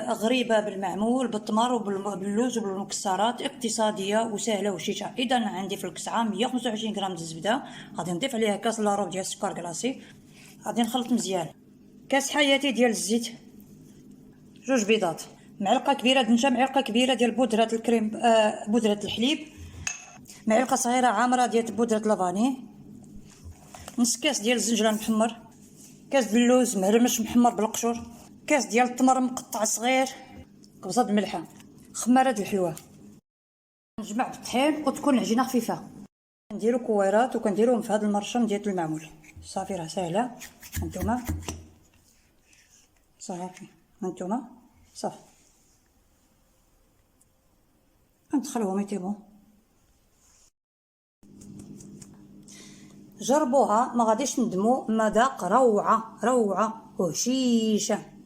غريبة بالمعمول بالتمر وباللوز وبالمكسرات، اقتصادية وسهلة وشيشة. إذا عندي في القسعة 125 غرام د الزبدة، غادي نضيف عليها كاس لاروب ديال السكر كلاصي، غادي نخلط مزيان. كاس حياتي ديال الزيت، 2 بيضات، معلقة كبيرة د النشا، معلقة كبيرة ديال بودرة الكريم، بودرة الحليب، معلقة صغيرة عامرة ديال بودرة لافاني، نص كاس ديال الزنجلان محمر، كاس ديال اللوز مهرمش محمر بالقشور، كاس ديال التمر مقطع صغير، قبصة د الملحة، خمارة د الحلوى. نجمع بالطحين وتكون العجينة خفيفة. نديرو كويرات وكنديروهم في هاد المرشم ديال المعمول. صافي راه ساهلة. هانتوما صافي، هانتوما صافي، ندخلوهم يطيبو. جربوها ما غاديش ندمو، مذاق روعة روعة وهشيشة.